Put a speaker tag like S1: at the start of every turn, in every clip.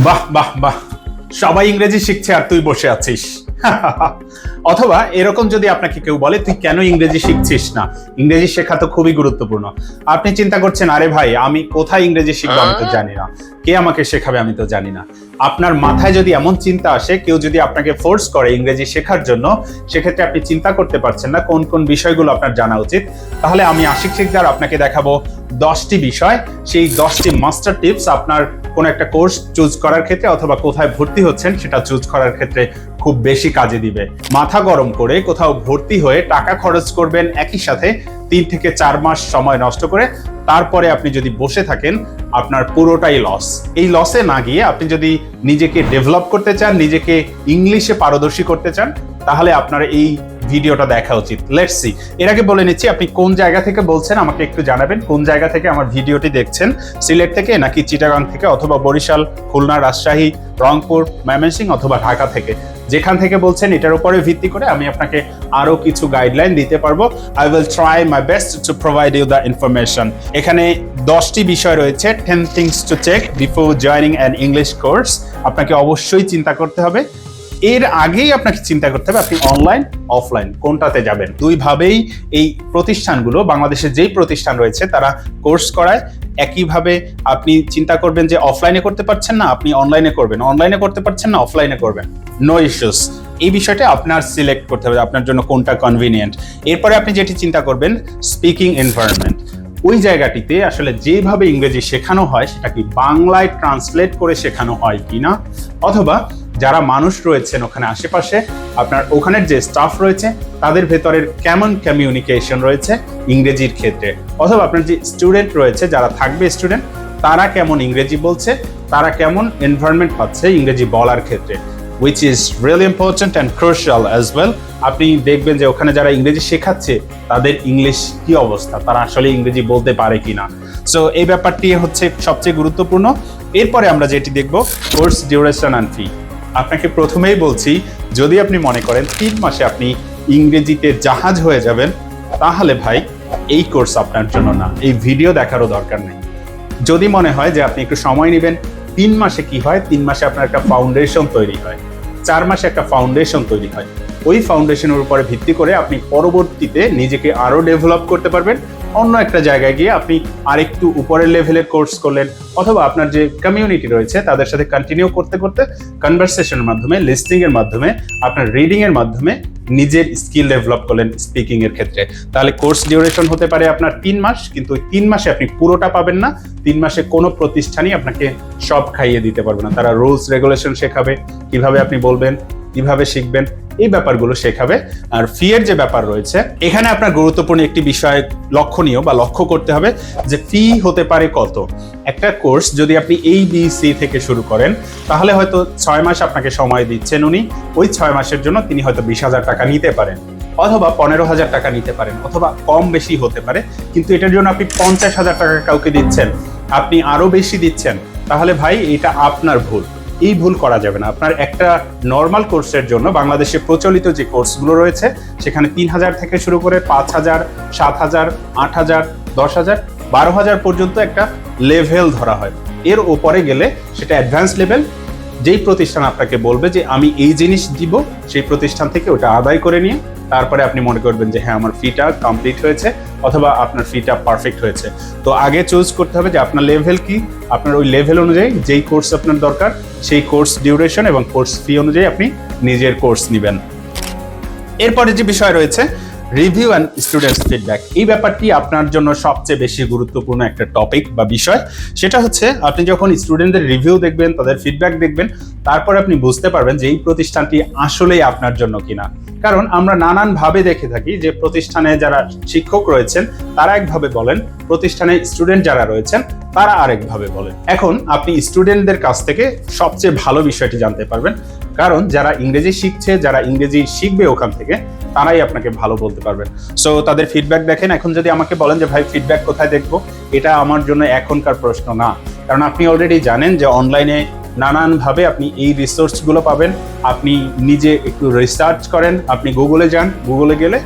S1: বাহ বাহ বাহ, সবাই ইংরেজি শিখছে আর তুই বসে আছিস। অথবা এরকম যদি আপনাকে কেউ বলে তুই কেন ইংরেজি শিখছিস না, ইংরেজি শেখা তো খুবই গুরুত্বপূর্ণ। আপনি চিন্তা করছেন আরে ভাই আমি কোথায় ইংরেজি শিখবো, আমি তো জানি না, কে আমাকে শেখাবে, আমি তো জানি না। আপনার মাথায় যদি এমন চিন্তা আসে, কেউ যদি আপনাকে ফোর্স করে ইংরেজি শেখার জন্য, সেক্ষেত্রে আপনি চিন্তা করতে পারছেন না কোন কোন বিষয়গুলো আপনার জানা উচিত। তাহলে আমি আশিক শিকদার আপনাকে দেখাবো 10টি বিষয়, সেই 10টি মাস্টার টিপস আপনার কোন একটা কোর্স চুজ করার ক্ষেত্রে অথবা কোথায় ভর্তি হচ্ছেন সেটা চুজ করার ক্ষেত্রে খুব বেশি কাজে দিবে। মাথা গরম করে কোথাও ভর্তি হয়ে টাকা খরচ করবেন একই সাথে 3 থেকে 4 মাস সময় নষ্ট করে, তারপরে আপনি যদি বসে থাকেন আপনার পুরোটাই লস। এই লসে না গিয়ে আপনি যদি নিজেকে ডেভেলপ করতে চান, নিজেকে ইংলিশে পারদর্শী করতে চান, তাহলে আপনার এই ভিডিওটা দেখা উচিত। Let's see. এর আগে বলে নিচ্ছি, আপনি কোন জায়গা থেকে বলছেন আমাকে একটু জানাবেন। কোন জায়গা থেকে আমার ভিডিওটি দেখছেন, সিলেট থেকে নাকি চিটাগাং থেকে অথবা বরিশাল, খুলনা, রাজশাহী, রংপুর, ময়মনসিংহ অথবা ঢাকা থেকে, যেখান থেকে বলছেন এটার উপরে ভিত্তি করে আমি আপনাকে আরো কিছু গাইডলাইন দিতে পারবো। I will try my best to provide you the information. এখানে 10টি বিষয় রয়েছে, 10 things to check before joining an English course. আপনাকে অবশ্যই চিন্তা করতে হবে, এর আগেই আপনাকে চিন্তা করতে হবে আপনি অনলাইন অফলাইন কোনটাতে যাবেন। দুইভাবেই এই প্রতিষ্ঠানগুলো, বাংলাদেশে যেই প্রতিষ্ঠান রয়েছে তারা কোর্স করায়। একইভাবে আপনি চিন্তা করবেন যে অফলাইনে করতে পারছেন না, আপনি অনলাইনে করবেন, অনলাইনে করতে পারছেন না, অফলাইনে করবেন, নো ইস্যুস। এই বিষয়টা আপনার সিলেক্ট করতে হবে আপনার জন্য কোনটা কনভিনিয়েন্ট। এরপরে আপনি যেটি চিন্তা করবেন স্পিকিং এনভায়রনমেন্ট, ওই জায়গাটিতে আসলে যেভাবে ইংরেজি শেখানো হয় সেটা কি বাংলায় ট্রান্সলেট করে শেখানো হয় কিনা, অথবা যারা মানুষ রয়েছেন ওখানে আশেপাশে, আপনার ওখানের যে স্টাফ রয়েছে তাদের ভেতরের কেমন কমিউনিকেশন রয়েছে ইংরেজির ক্ষেত্রে, অথবা আপনার যে স্টুডেন্ট রয়েছে যারা থাকবে স্টুডেন্ট, তারা কেমন ইংরেজি বলছে, তারা কেমন এনভায়রনমেন্ট পাচ্ছে ইংরেজি বলার ক্ষেত্রে, which is really important and crucial as well. আপনি দেখবেন যে ওখানে যারা ইংরেজি শেখাচ্ছে তাদের ইংলিশ কি অবস্থা, তারা আসলে ইংরেজি বলতে পারে কিনা। সো এই ব্যাপারটি হচ্ছে সবচেয়ে গুরুত্বপূর্ণ। এরপরে আমরা যেটি দেখব কোর্স ডিউরেশন অ্যান্ড ফি। আপনাকে প্রথমেই বলছি, যদি আপনি মনে করেন 3 মাসে আপনি ইংরেজিতে জাহাজ হয়ে যাবেন, তাহলে ভাই এই কোর্স আপনার জন্য না, এই ভিডিও দেখারও দরকার নেই। যদি মনে হয় যে আপনি একটু সময় নেবেন, 3 মাসে কি হয়, 3 মাসে আপনার একটা ফাউন্ডেশন তৈরি হয়, 4 মাসে একটা ফাউন্ডেশন তৈরি হয়, ওই ফাউন্ডেশনের উপরে ভিত্তি করে আপনি পরবর্তীতে নিজেকে আরো ডেভেলপ করতে পারবেন। অন্য একটা জায়গায় গিয়ে আপনি আরেকটু উপরের লেভেলের কোর্স করলেন, অথবা আপনার যে কমিউনিটি রয়েছে তাদের সাথে কন্টিনিউ করতে করতে কনভারসেশনের মাধ্যমে, লিসনিং এর মাধ্যমে, আপনার রিডিং এর মাধ্যমে নিজের স্কিল ডেভেলপ করলেন স্পিকিং এর ক্ষেত্রে। তাহলে কোর্স ডিউরেশন হতে পারে আপনার 3 মাস, কিন্তু 3 মাসে আপনি পুরোটা পাবেন না। 3 মাসে কোনো প্রতিষ্ঠানই আপনাকে সব খাইয়ে দিতে পারবে না। তারা রুলস রেগুলেশন শেখাবে, কিভাবে আপনি বলবেন, কিভাবে শিখবেন, এই ব্যাপারগুলো শেখাবে। আর ফি এর যে ব্যাপার রয়েছে, এখানে আপনার গুরুত্বপূর্ণ একটি বিষয় লক্ষণীয় বা লক্ষ্য করতে হবে যে ফি হতে পারে কত। একটা কোর্স যদি আপনি ABC থেকে শুরু করেন, তাহলে হয়তো 6 মাস আপনাকে সময় দিচ্ছেন উনি, ওই 6 মাসের জন্য তিনি হয়তো 20,000 টাকা নিতে পারেন, অথবা 15,000 টাকা নিতে পারেন, অথবা কম বেশি হতে পারে। কিন্তু এটার জন্য আপনি 50,000 টাকা কাউকে দিচ্ছেন, আপনি আরো বেশি দিচ্ছেন, তাহলে ভাই এটা আপনার ভুল। এই ভুল করা যাবে না। আপনার একটা নর্মাল কোর্সের জন্য বাংলাদেশে প্রচলিত যে কোর্সগুলো রয়েছে সেখানে 3,000 থেকে শুরু করে 5,000, 7,000, 8,000, 10,000, 12,000 পর্যন্ত একটা লেভেল ধরা হয়। এর উপরে গেলে সেটা অ্যাডভান্স লেভেল। যেই প্রতিষ্ঠান আপনাকে বলবে যে আমি এই জিনিস দিব, সেই প্রতিষ্ঠান থেকে ওটা আদায় করে নিয়ে তারপরে আপনি মনে করবেন যে হ্যাঁ আমার ফিটা কমপ্লিট হয়েছে, অথবা আপনার ফিটা পারফেক্ট হয়েছে। তো আগে চুজ করতে হবে যে আপনার লেভেল কি, আপনার ওই লেভেল অনুযায়ী যেই কোর্স আপনার দরকার সেই কোর্স ডিউরেশন এবং কোর্স ফি অনুযায়ী আপনি নিজের কোর্স নেবেন। এরপরে যে বিষয় রয়েছে রিভিউ অ্যান্ড স্টুডেন্টস ফিডব্যাক, এই ব্যাপারটি আপনার জন্য সবচেয়ে বেশি গুরুত্বপূর্ণ একটা টপিক বা বিষয়। সেটা হচ্ছে আপনি যখন স্টুডেন্টদের রিভিউ দেখবেন, তাদের ফিডব্যাক দেখবেন, তারপর আপনি বুঝতে পারবেন যে এই প্রতিষ্ঠানটি আসলেই আপনার জন্য কিনা। কারণ আমরা নানান ভাবে দেখে থাকি যে প্রতিষ্ঠানে যারা শিক্ষক রয়েছেন তারা একভাবে বলেন, প্রতিষ্ঠানে স্টুডেন্ট যারা রয়েছেন তারা আরেকভাবে বলেন। এখন আপনি স্টুডেন্টদের কাছ থেকে সবচেয়ে ভালো বিষয়টি জানতে পারবেন, কারণ যারা ইংরেজি শিখছে, যারা ইংরেজি শিখবে ওখান থেকে, তারাই আপনাকে ভালো বলতে পারবেন। সো তাদের ফিডব্যাক দেখেন। এখন যদি আমাকে বলেন যে ভাই ফিডব্যাক কোথায় দেখবো, এটা আমার জন্য এখনকার প্রশ্ন না, কারণ আপনি অলরেডি জানেন যে অনলাইনে নানানভাবে আপনি এই রিসোর্সগুলো পাবেন। আপনি নিজে একটু রিসার্চ করেন, আপনি গুগলে যান, গুগলে গেলে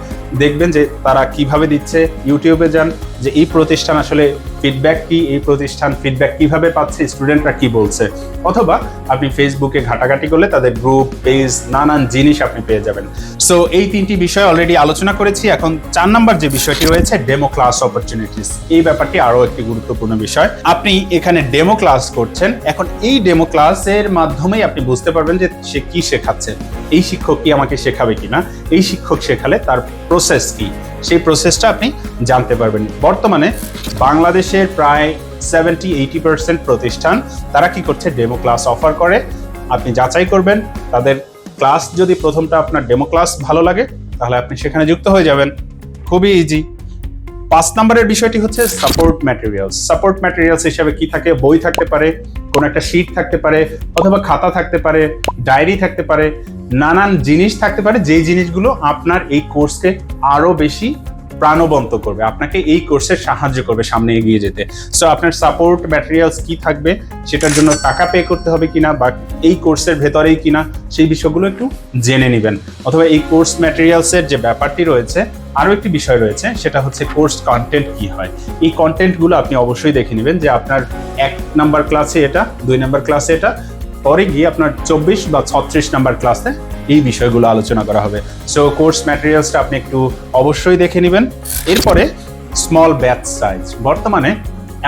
S1: দেখবেন যে তারা কিভাবে দিচ্ছে। ইউটিউবে যান যে এই প্রতিষ্ঠান আসলে ফিডব্যাক কি, এই প্রতিষ্ঠান ফিডব্যাক কিভাবে পাচ্ছে, স্টুডেন্টরা কি বলছে। অথবা আপনি ফেসবুকে ঘাটাঘাটি করলে তাদের গ্রুপ, পেজ, নানান জিনিস আপনি পেয়ে যাবেন। সো এই তিনটি বিষয় অলরেডি আলোচনা করেছি। এখন 4 নাম্বার যে বিষয়টি রয়েছে, ডেমো ক্লাস অপরচুনিটিস। এই ব্যাপারটি আরো একটি গুরুত্বপূর্ণ বিষয়। আপনি এখানে ডেমো ক্লাস করছেন, এখন এই ডেমো ক্লাসের মাধ্যমেই আপনি বুঝতে পারবেন যে সে কি শেখাচ্ছে, এই শিক্ষক কি আমাকে শেখাবে কিনা, এই শিক্ষক শেখালে তার প্রসেস কি, সেই প্রসেসটা আপনি জানতে পারবেন। বর্তমানে বাংলাদেশের প্রায় 70-80% প্রতিষ্ঠান তারা কি করছে, ডেমো ক্লাস অফার করে। আপনি যাচাই করবেন, তাদের ক্লাস যদি প্রথমটা আপনার ডেমো ক্লাস ভালো লাগে তাহলে আপনি সেখানে যুক্ত হয়ে যাবেন, খুবই ইজি। 5 নম্বরের বিষয়টি হচ্ছে সাপোর্ট ম্যাটেরিয়ালস। সাপোর্ট ম্যাটেরিয়ালস হিসেবে কি থাকে, বই থাকতে পারে, কোনো একটা শিট থাকতে পারে, অথবা খাতা থাকতে পারে, ডায়েরি থাকতে পারে, নানান জিনিস থাকতে পারে, যেই জিনিসগুলো আপনার এই কোর্সকে আরো বেশি প্রাণবন্ত করবে, আপনাকে এই কোর্সে সাহায্য করবে সামনে এগিয়ে যেতে। সো আপনার সাপোর্ট ম্যাটেরিয়ালস কি থাকবে, সেটার জন্য টাকা পে করতে হবে কিনা, বা এই কোর্সের ভেতরেই কিনা, সেই বিষয়গুলো একটু জেনে নেবেন। অথবা এই কোর্স ম্যাটেরিয়ালসের যে ব্যাপারটি রয়েছে, আরও একটি বিষয় রয়েছে, সেটা হচ্ছে কোর্স কন্টেন্ট কি হয়। এই কন্টেন্টগুলো আপনি অবশ্যই দেখে নেবেন যে আপনার 1 নাম্বার ক্লাসে এটা, 2 নাম্বার ক্লাসে এটা, পরে গিয়ে আপনার 24 বা 36 নাম্বার ক্লাসে এই বিষয়গুলো আলোচনা করা হবে। সো কোর্স ম্যাটেরিয়ালসটা আপনি একটু অবশ্যই দেখে নেবেন। এরপরে স্মল ব্যাচ সাইজ। বর্তমানে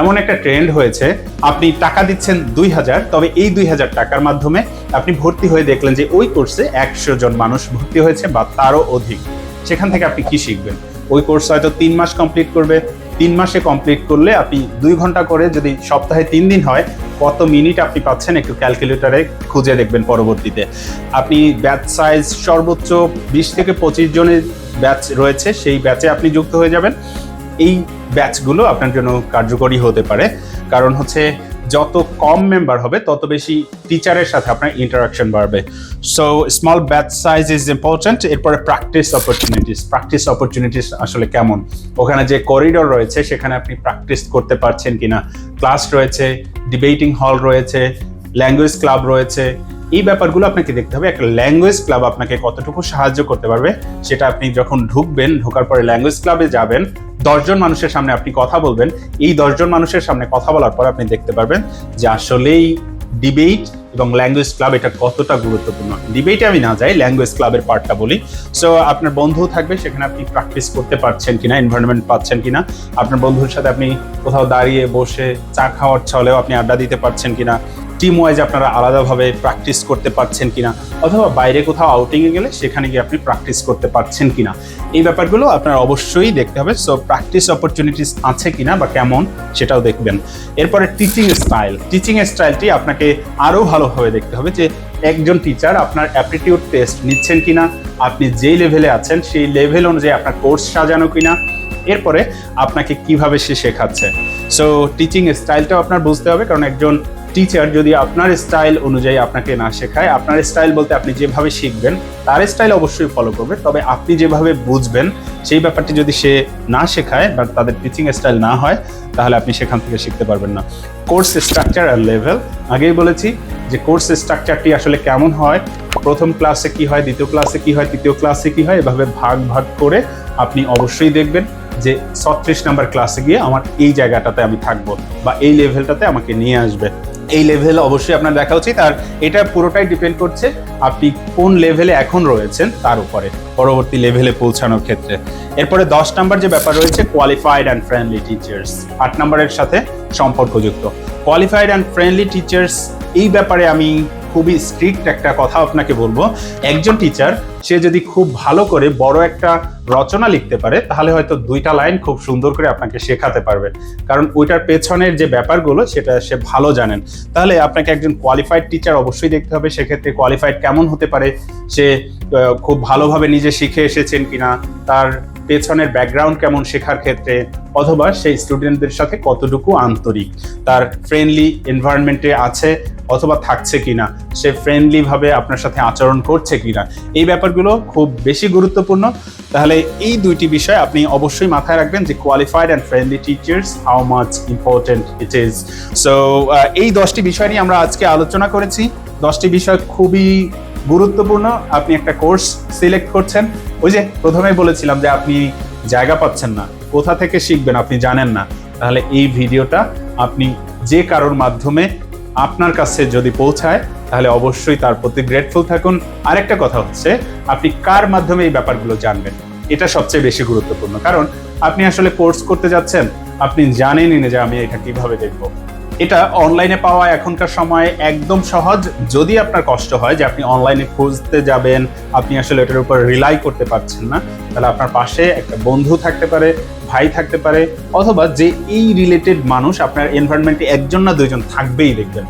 S1: এমন একটা ট্রেন্ড হয়েছে, আপনি টাকা দিচ্ছেন 2000, তবে এই 2000 টাকার মাধ্যমে আপনি ভর্তি হয়ে দেখলেন যে ওই কোর্সে 100 জন মানুষ ভর্তি হয়েছে বা তারও অধিক। সেখান থেকে আপনি কি শিখবেন? ওই কোর্স হয়তো 3 মাস কমপ্লিট করবে। 3 মাসে কমপ্লিট করলে আপনি 2 ঘন্টা করে, যদি সপ্তাহে 3 দিন হয়, কত মিনিট আপনি পাচ্ছেন একটু ক্যালকুলেটরে খুঁজে দেখবেন পরবর্তীতে। আপনি ব্যাচ সাইজ সর্বোচ্চ 20 থেকে 25 জনের ব্যাচ রয়েছে, সেই ব্যাচে আপনি যুক্ত হয়ে যাবেন। এই ব্যাচগুলো আপনার জন্য কার্যকরী হতে পারে, কারণ হচ্ছে যত কম মেম্বার হবে তত বেশি টিচারের সাথে আপনার ইন্টারাকশন বাড়বে। So small batch size is important. এরপরে প্র্যাকটিস অপরচুনিটিস। প্র্যাকটিস অপরচুনিটিস আসলে কেমন? ওখানে যে করিডোর রয়েছে সেখানে আপনি প্র্যাকটিস করতে পারছেন কিনা, ক্লাস রয়েছে, ডিবেটিং হল রয়েছে, ল্যাঙ্গুয়েজ ক্লাব রয়েছে, এই ব্যাপারগুলো আপনাকে দেখতে হবে। একটা ল্যাঙ্গুয়েজ ক্লাব আপনাকে কতটুকু সাহায্য করতে পারবে সেটা আপনি যখন ঢুকবেন, ঢোকার পরে ল্যাঙ্গুয়েজ ক্লাবে যাবেন, 10 জন মানুষের সামনে আপনি কথা বলবেন। এই 10 জন মানুষের সামনে কথা বলার পর আপনি দেখতে পারবেন যে আসলেই ডিবেট এবং ল্যাঙ্গুয়েজ ক্লাব এটা কতটা গুরুত্বপূর্ণ। ডিবেটে আমি না যাই, ল্যাঙ্গুয়েজ ক্লাবের পার্টটা বলি। সো আপনার বন্ধু থাকবে, সেখানে আপনি প্র্যাকটিস করতে পারছেন কিনা, এনভায়রনমেন্ট পাচ্ছেন কিনা, আপনার বন্ধুর সাথে আপনি কোথাও দাঁড়িয়ে বসে চা খাওয়ার ছলেও আপনি আড্ডা দিতে পারছেন কিনা, টিম ওয়াইজ আপনারা আলাদাভাবে প্র্যাকটিস করতে পারছেন কিনা, অথবা বাইরে কোথাও আউটিংয়ে গেলে সেখানে গিয়ে আপনি প্র্যাকটিস করতে পারছেন কিনা, এই ব্যাপারগুলো আপনার অবশ্যই দেখতে হবে। সো প্র্যাকটিস অপরচুনিটিস আছে কিনা বা কেমন সেটাও দেখবেন। এরপরে টিচিং স্টাইল। টিচিং স্টাইলটি আপনাকে আরও ভালোভাবে দেখতে হবে যে একজন টিচার আপনার অ্যাপটিটিউড টেস্ট নিচ্ছেন কিনা, আপনি যেই লেভেলে আছেন সেই লেভেল অনুযায়ী আপনার কোর্স সাজানো কিনা, এরপরে আপনাকে কিভাবে সে শেখাচ্ছে। সো টিচিং স্টাইলটাও আপনার বুঝতে হবে, কারণ একজন টিচার যদি আপনার স্টাইল অনুযায়ী আপনাকে না শেখায়, আপনার স্টাইল বলতে আপনি যেভাবে শিখবেন তার স্টাইল অবশ্যই ফলো করবে, তবে আপনি যেভাবে বুঝবেন সেই ব্যাপারটি যদি সে না শেখায় বা তাদের টিচিং স্টাইল না হয়, তাহলে আপনি সেখান থেকে শিখতে পারবেন না। কোর্স স্ট্রাকচার আর লেভেল, আগেই বলেছি যে কোর্স স্ট্রাকচারটি আসলে কেমন হয়, প্রথম ক্লাসে কি হয়, দ্বিতীয় ক্লাসে কি হয়, তৃতীয় ক্লাসে কি হয়, এভাবে ভাগ ভাগ করে আপনি অবশ্যই দেখবেন যে 36 নাম্বার ক্লাসে গিয়ে আমার এই জায়গাটাতে আমি থাকবো বা এই লেভেলটাতে আমাকে নিয়ে আসবে। এই লেভেল অবশ্যই আপনার দেখা উচিত, আর এটা পুরোটাই ডিপেন্ড করছে আপনি কোন লেভেলে এখন রয়েছেন তার উপরে পরবর্তী লেভেলে পৌঁছানোর ক্ষেত্রে। এরপরে 10 নাম্বার যে ব্যাপার রয়েছে, কোয়ালিফাইড অ্যান্ড ফ্রেন্ডলি টিচার্স। 8 নাম্বারের সাথে সম্পর্কযুক্ত কোয়ালিফাইড অ্যান্ড ফ্রেন্ডলি টিচার্স, এই ব্যাপারে আমি খুবই স্ট্রিক্ট একটা কথা আপনাকে বলবো। একজন টিচার সে যদি খুব ভালো করে বড় একটা রচনা লিখতে পারে, তাহলে হয়তো 2টা লাইন খুব সুন্দর করে আপনাকে শেখাতে পারবে, কারণ ওইটার পেছনের যে ব্যাপারগুলো সেটা সে ভালো জানেন। তাহলে আপনাকে একজন কোয়ালিফাইড টিচার অবশ্যই দেখতে হবে। সেক্ষেত্রে কোয়ালিফাইড কেমন হতে পারে, সে খুব ভালোভাবে নিজে শিখে এসেছেন কিনা, তার পেছনের ব্যাকগ্রাউন্ড কেমন শেখার ক্ষেত্রে, অথবা সেই স্টুডেন্টদের সাথে কতটুকু আন্তরিক, তার ফ্রেন্ডলি এনভায়রনমেন্টে আছে অথবা থাকছে কিনা, সে ফ্রেন্ডলি ভাবে আপনার সাথে আচরণ করছে কিনা, এই ব্যাপারগুলো খুব বেশি গুরুত্বপূর্ণ। তাহলে এই 2টি বিষয় আপনি অবশ্যই মাথায় রাখবেন যে qualified and friendly teachers, how much important it is. So এই 10টি বিষয় নিয়ে আমরা আজকে আলোচনা করেছি। 10টি বিষয় খুবই গুরুত্বপূর্ণ। আপনি একটা কোর্স সিলেক্ট করছেন, ওই যে প্রথমেই বলেছিলাম যে আপনি জায়গা পাচ্ছেন না, কোথা থেকে শিখবেন আপনি জানেন না, তাহলে এই ভিডিওটা আপনি যে কারোর মাধ্যমে আপনার কাছে যদি পৌঁছায় তাহলে অবশ্যই তার প্রতি গ্রেটফুল থাকুন। আরেকটা কথা হচ্ছে, আপনি কার মাধ্যমে এই ব্যাপারগুলো জানবেন, এটা সবচেয়ে বেশি গুরুত্বপূর্ণ। কারণ আপনি আসলে কোর্স করতে যাচ্ছেন, আপনি জানেনই না যে আমি এটা কিভাবে দেখব। এটা অনলাইনে পাওয়া এখনকার সময় একদম সহজ। যদি আপনার কষ্ট হয় যে আপনি অনলাইনে খুঁজতে যাবেন, আপনি আসলে এটার উপর রিলাই করতে পারছেন না, তাহলে আপনার পাশে একটা বন্ধু থাকতে পারে, ভাই থাকতে পারে, অথবা যে এই রিলেটেড মানুষ আপনার এনভায়রনমেন্টে একজন না দুইজন থাকবেই, দেখবেন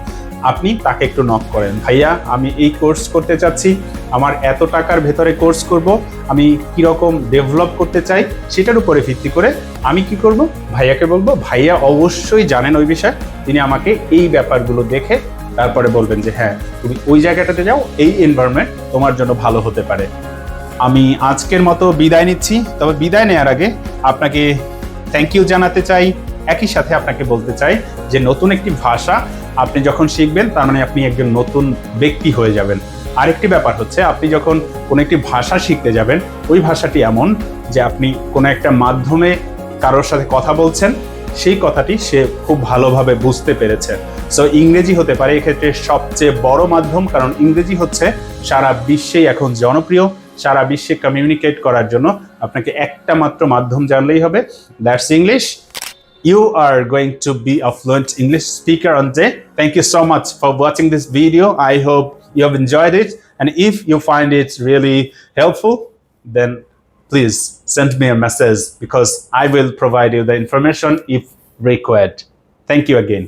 S1: আপনি তাকে একটু নক করেন, ভাইয়া আমি এই কোর্স করতে চাচ্ছি, আমার এত টাকার ভেতরে কোর্স করব, আমি কিরকম ডেভেলপ করতে চাই, সেটার উপরে ভিত্তি করে আমি কি করব, ভাইয়াকে বলবো। ভাইয়া অবশ্যই জানেন ওই বিষয়ে, তিনি আমাকে এই ব্যাপারগুলো দেখে তারপরে বলবেন যে হ্যাঁ তুমি ওই জায়গাটাতে যাও, এই এনভায়রনমেন্ট তোমার জন্য ভালো হতে পারে। আমি আজকের মতো বিদায় নিচ্ছি, তবে বিদায় নেওয়ার আগে আপনাকে থ্যাংক ইউ জানাতে চাই। একই সাথে আপনাকে বলতে চাই যে নতুন একটি ভাষা আপনি যখন শিখবেন তার মানে আপনি একজন নতুন ব্যক্তি হয়ে যাবেন। আরেকটি ব্যাপার হচ্ছে, আপনি যখন কোনো একটি ভাষা শিখতে যাবেন, ওই ভাষাটি এমন যে আপনি কোনো একটা মাধ্যমে কারোর সাথে কথা বলছেন, সেই কথাটি সে খুব ভালোভাবে বুঝতে পেরেছে। সো ইংরেজি হতে পারে এক্ষেত্রে সবচেয়ে বড় মাধ্যম, কারণ ইংরেজি হচ্ছে সারা বিশ্বেই এখন জনপ্রিয়। সারা বিশ্বে কমিউনিকেট করার জন্য আপনাকে একটা মাত্র মাধ্যম জানলেই হবে, that's English. You are going to be a fluent English speaker on day. Thank you so much for watching this video. I hope you have enjoyed it. And if you find it really helpful, then please send me a message because I will provide you the information if required. Thank you again.